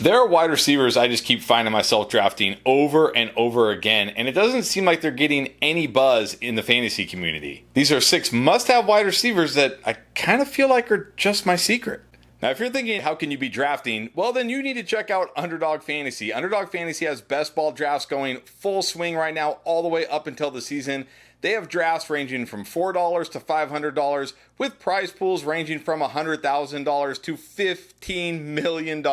There are wide receivers I just keep finding myself drafting over and over again, and it doesn't seem like they're getting any buzz in the fantasy community. These are 6 must-have wide receivers that I kind of feel like are just my secret. Now, if you're thinking, how can you be drafting? Well, then you need to check out Underdog Fantasy. Underdog Fantasy has best ball drafts going full swing right now, all the way up until the season. They have drafts ranging from $4 to $500 with prize pools ranging from $100,000 to $15 million.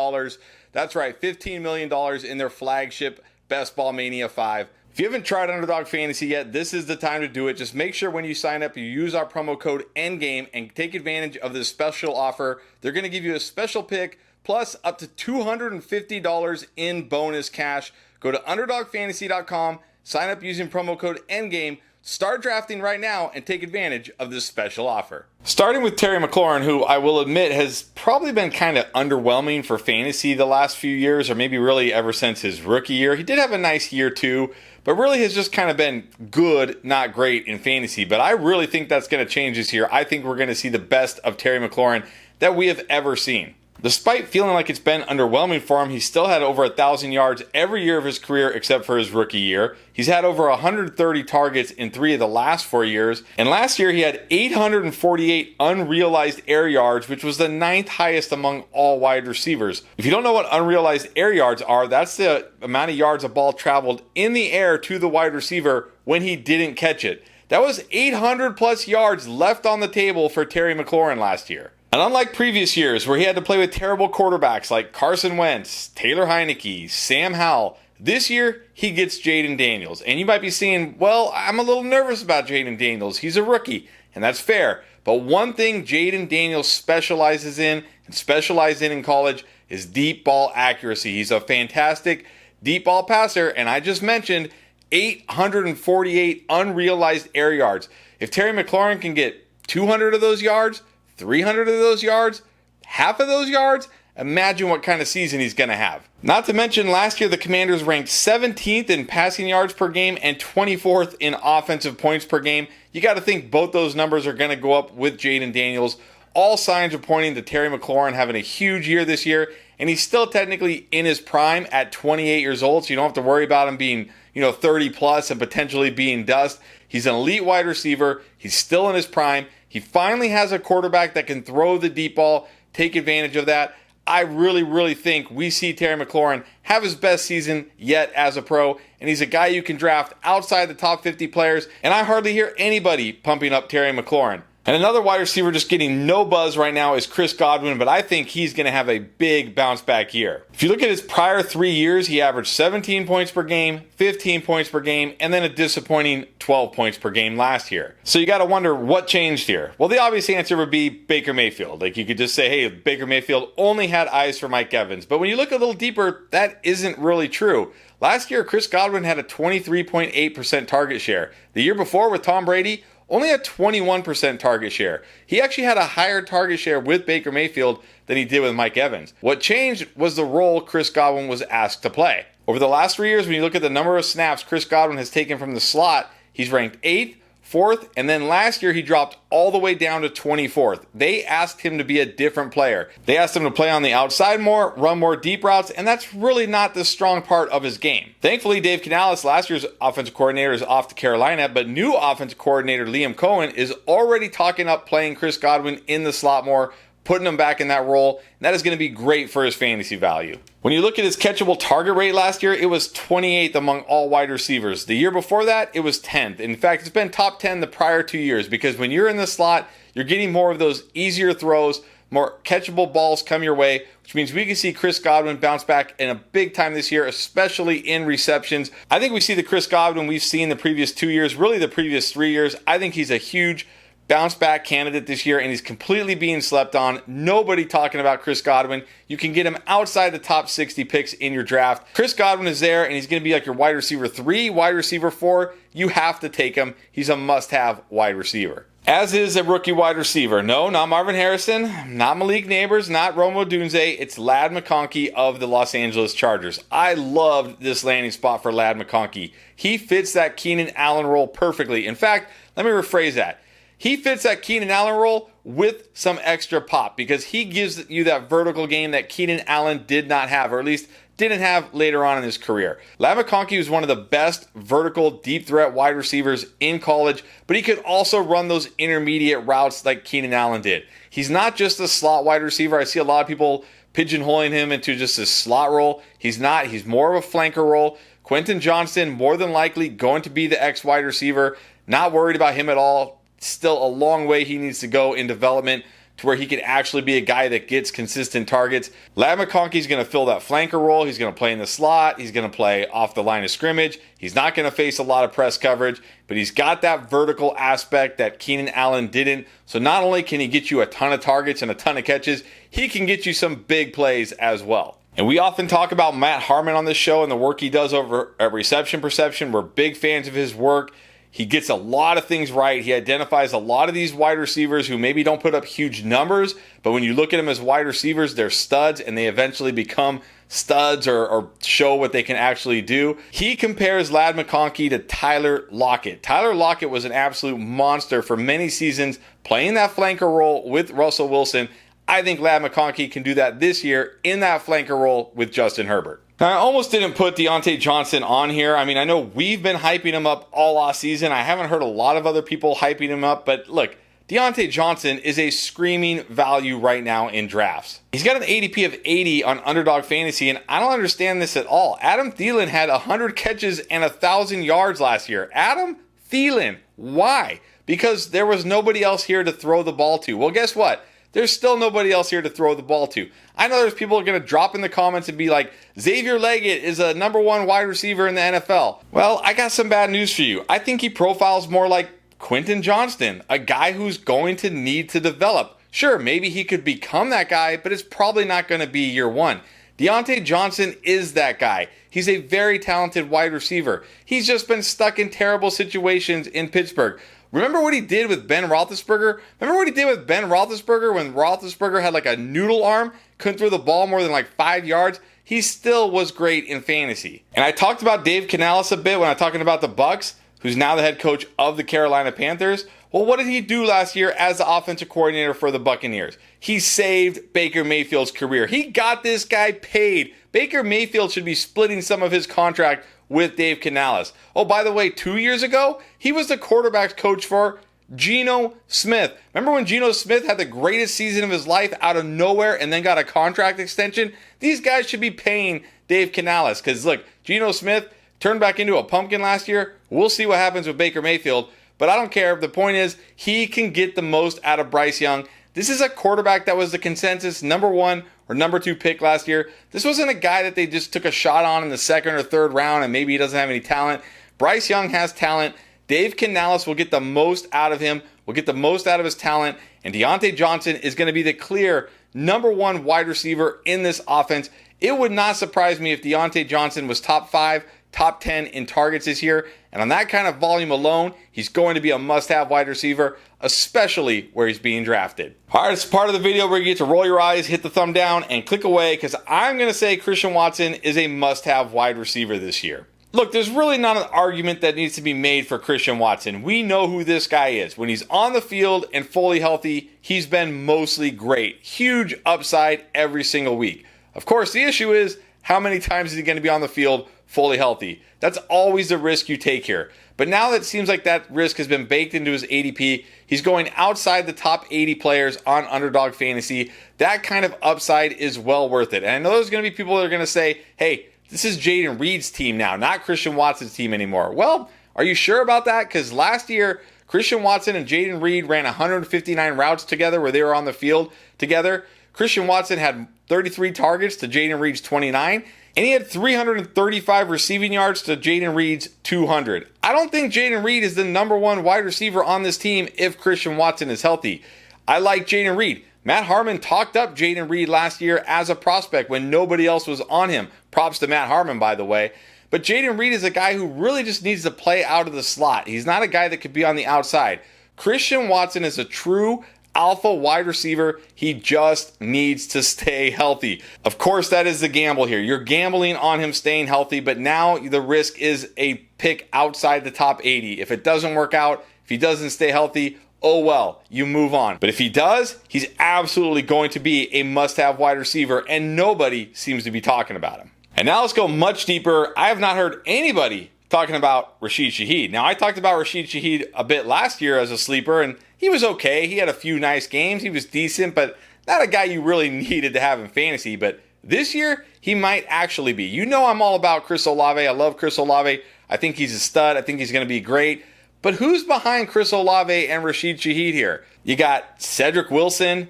That's right, $15 million in their flagship Best Ball Mania 5. If you haven't tried Underdog Fantasy yet, this is the time to do it. Just make sure when you sign up, you use our promo code ENDGAME and take advantage of this special offer. They're going to give you a special pick plus up to $250 in bonus cash. Go to UnderdogFantasy.com, sign up using promo code ENDGAME, start drafting right now, and take advantage of this special offer. Starting with Terry McLaurin, who I will admit has probably been kind of underwhelming for fantasy the last few years, or maybe really ever since his rookie year. He did have a nice year too, but really has just kind of been good, not great in fantasy. But I really think that's going to change this year. I think we're going to see the best of Terry McLaurin that we have ever seen. Despite feeling like it's been underwhelming for him, he's still had over 1,000 yards every year of his career except for his rookie year. He's had over 130 targets in 3 of the last 4 years. And last year he had 848 unrealized air yards, which was the 9th highest among all wide receivers. If you don't know what unrealized air yards are, that's the amount of yards a ball traveled in the air to the wide receiver when he didn't catch it. That was 800 plus yards left on the table for Terry McLaurin last year. And unlike previous years where he had to play with terrible quarterbacks like Carson Wentz, Taylor Heineke, Sam Howell, this year he gets Jayden Daniels. And you might be saying, well, I'm a little nervous about Jayden Daniels. He's a rookie, and that's fair. But one thing Jayden Daniels specializes in and specialized in college is deep ball accuracy. He's a fantastic deep ball passer, and I just mentioned 848 unrealized air yards. If Terry McLaurin can get 200 of those yards, 300 of those yards, half of those yards, imagine what kind of season he's going to have. Not to mention, last year the Commanders ranked 17th in passing yards per game and 24th in offensive points per game. You got to think both those numbers are going to go up with Jayden Daniels. All signs are pointing to Terry McLaurin having a huge year this year, and he's still technically in his prime at 28 years old, so you don't have to worry about him being 30 plus and potentially being dust. He's an elite wide receiver. He's still in his prime. He finally has a quarterback that can throw the deep ball, take advantage of that. I really, really think we see Terry McLaurin have his best season yet as a pro, and he's a guy you can draft outside the top 50 players, and I hardly hear anybody pumping up Terry McLaurin. And another wide receiver just getting no buzz right now is Chris Godwin, but I think he's going to have a big bounce back year. If you look at his prior 3 years, he averaged 17 points per game, 15 points per game, and then a disappointing 12 points per game last year. So you got to wonder what changed here. Well, the obvious answer would be Baker Mayfield. Like, you could just say, hey, Baker Mayfield only had eyes for Mike Evans. But when you look a little deeper, that isn't really true. Last year, Chris Godwin had a 23.8% target share. The year before with Tom Brady, only a 21% target share. He actually had a higher target share with Baker Mayfield than he did with Mike Evans. What changed was the role Chris Godwin was asked to play. Over the last 3 years, when you look at the number of snaps Chris Godwin has taken from the slot, he's ranked 8th, 4th, and then last year he dropped all the way down to 24th. They asked him to be a different player. They asked him to play on the outside more, run more deep routes, and that's really not the strong part of his game. Thankfully, Dave Canales, last year's offensive coordinator, is off to Carolina, but new offensive coordinator Liam Cohen is already talking up playing Chris Godwin in the slot more, putting him back in that role, and that is going to be great for his fantasy value. When you look at his catchable target rate last year, it was 28th among all wide receivers. The year before that, it was 10th. In fact, it's been top 10 the prior 2 years because when you're in the slot, you're getting more of those easier throws, more catchable balls come your way, which means we can see Chris Godwin bounce back in a big time this year, especially in receptions. I think we see the Chris Godwin we've seen the previous 2 years, really the previous 3 years. I think he's a huge bounce back candidate this year, and he's completely being slept on. Nobody talking about Chris Godwin. You can get him outside the top 60 picks in your draft. Chris Godwin is there, and he's going to be like your wide receiver 3, wide receiver 4. You have to take him. He's a must-have wide receiver. As is a rookie wide receiver. No, not Marvin Harrison, not Malik Neighbors, not Rome Odunze. It's Ladd McConkey of the Los Angeles Chargers. I loved this landing spot for Ladd McConkey. He fits that Keenan Allen role perfectly. In fact, let me rephrase that. He fits that Keenan Allen role with some extra pop because he gives you that vertical game that Keenan Allen did not have, or at least didn't have later on in his career. Ladd McConkey was one of the best vertical deep threat wide receivers in college, but he could also run those intermediate routes like Keenan Allen did. He's not just a slot wide receiver. I see a lot of people pigeonholing him into just a slot role. He's not. He's more of a flanker role. Quentin Johnston, more than likely going to be the X wide receiver. Not worried about him at all. Still a long way he needs to go in development to where he can actually be a guy that gets consistent targets. Ladd McConkey's going to fill that flanker role. He's going to play in the slot. He's going to play off the line of scrimmage. He's not going to face a lot of press coverage, but he's got that vertical aspect that Keenan Allen didn't. So not only can he get you a ton of targets and a ton of catches, he can get you some big plays as well. And we often talk about Matt Harmon on this show and the work he does over at Reception Perception. We're big fans of his work. He gets a lot of things right. He identifies a lot of these wide receivers who maybe don't put up huge numbers, but when you look at them as wide receivers, they're studs and they eventually become studs or show what they can actually do. He compares Ladd McConkey to Tyler Lockett. Tyler Lockett was an absolute monster for many seasons playing that flanker role with Russell Wilson. I think Ladd McConkey can do that this year in that flanker role with Justin Herbert. Now, I almost didn't put Diontae Johnson on here. I mean, I know we've been hyping him up all off season. I haven't heard a lot of other people hyping him up, but look, Diontae Johnson is a screaming value right now in drafts. He's got an ADP of 80 on Underdog Fantasy, and I don't understand this at all. Adam Thielen had 100 catches and 1,000 yards last year. Adam Thielen, why? Because there was nobody else here to throw the ball to. Well, guess what? There's still nobody else here to throw the ball to. I know there's people who are going to drop in the comments and be like, Xavier Leggett is a number one wide receiver in the NFL. Well, I got some bad news for you. I think he profiles more like Quentin Johnston, a guy who's going to need to develop. Sure, maybe he could become that guy, but it's probably not going to be year one. Diontae Johnson is that guy. He's a very talented wide receiver. He's just been stuck in terrible situations in Pittsburgh. Remember what he did with Ben Roethlisberger? Remember what he did with Ben Roethlisberger when Roethlisberger had like a noodle arm, couldn't throw the ball more than like 5 yards? He still was great in fantasy. And I talked about Dave Canales a bit when I'm talking about the Bucs, who's now the head coach of the Carolina Panthers. Well, what did he do last year as the offensive coordinator for the Buccaneers? He saved Baker Mayfield's career. He got this guy paid. Baker Mayfield should be splitting some of his contract with Dave Canales. Oh, by the way, 2 years ago, he was the quarterback's coach for Geno Smith. Remember when Geno Smith had the greatest season of his life out of nowhere and then got a contract extension? These guys should be paying Dave Canales because, look, Geno Smith turned back into a pumpkin last year. We'll see what happens with Baker Mayfield, but I don't care. The point is, he can get the most out of Bryce Young. This is a quarterback that was the consensus number one or number two pick last year. This wasn't a guy that they just took a shot on in the second or third round and maybe he doesn't have any talent. Bryce Young has talent. Dave Canales will get the most out of him, will get the most out of his talent, and Diontae Johnson is going to be the clear number one wide receiver in this offense. It would not surprise me if Diontae Johnson was top 5, top 10 in targets this year, and on that kind of volume alone, he's going to be a must-have wide receiver, especially where he's being drafted. All right, it's part of the video where you get to roll your eyes, hit the thumb down, and click away, because I'm going to say Christian Watson is a must-have wide receiver this year. Look, there's really not an argument that needs to be made for Christian Watson. We know who this guy is. When he's on the field and fully healthy, he's been mostly great. Huge upside every single week. Of course, the issue is, how many times is he going to be on the field fully healthy? That's always the risk you take here. But now that it seems like that risk has been baked into his ADP, he's going outside the top 80 players on Underdog Fantasy. That kind of upside is well worth it. And I know there's going to be people that are going to say, hey, this is Jayden Reed's team now, not Christian Watson's team anymore. Well, are you sure about that? Because last year, Christian Watson and Jayden Reed ran 159 routes together where they were on the field together. Christian Watson had 33 targets to Jayden Reed's 29, and he had 335 receiving yards to Jayden Reed's 200. I don't think Jayden Reed is the number one wide receiver on this team if Christian Watson is healthy. I like Jayden Reed. Matt Harmon talked up Jayden Reed last year as a prospect when nobody else was on him. Props to Matt Harmon, by the way. But Jayden Reed is a guy who really just needs to play out of the slot. He's not a guy that could be on the outside. Christian Watson is a true alpha wide receiver. He just needs to stay healthy. Of course, that is the gamble here. You're gambling on him staying healthy, but now the risk is a pick outside the top 80. If it doesn't work out, if he doesn't stay healthy, oh well, you move on. But if he does, he's absolutely going to be a must-have wide receiver, and nobody seems to be talking about him. And now let's go much deeper. I have not heard anybody talking about Rashid Shaheed. Now, I talked about Rashid Shaheed a bit last year as a sleeper, and he was okay. He had a few nice games. He was decent, but not a guy you really needed to have in fantasy. But this year, he might actually be. You know I'm all about Chris Olave. I love Chris Olave. I think he's a stud. I think he's going to be great. But who's behind Chris Olave and Rashid Shaheed here? You got Cedric Wilson,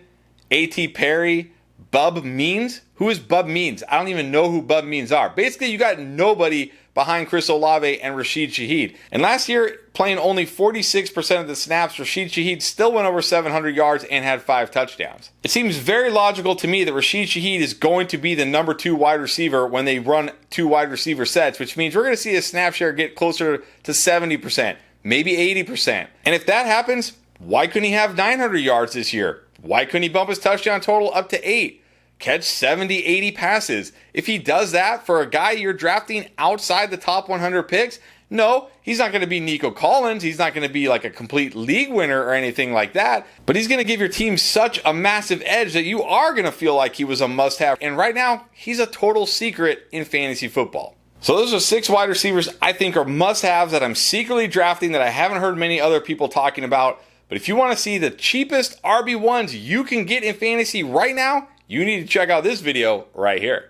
A.T. Perry, Bub Means. Who is Bub Means? I don't even know who Bub Means are. Basically, you got nobody behind Chris Olave and Rashid Shaheed. And last year, playing only 46% of the snaps, Rashid Shaheed still went over 700 yards and had 5 touchdowns. It seems very logical to me that Rashid Shaheed is going to be the number 2 wide receiver when they run 2 wide receiver sets, which means we're going to see his snap share get closer to 70%, maybe 80%. And if that happens, why couldn't he have 900 yards this year? Why couldn't he bump his touchdown total up to 8? Catch 70, 80 passes. If he does that for a guy you're drafting outside the top 100 picks, no, he's not going to be Nico Collins. He's not going to be like a complete league winner or anything like that. But he's going to give your team such a massive edge that you are going to feel like he was a must-have. And right now, he's a total secret in fantasy football. So those are 6 wide receivers I think are must-haves that I'm secretly drafting that I haven't heard many other people talking about. But if you want to see the cheapest RB1s you can get in fantasy right now, you need to check out this video right here.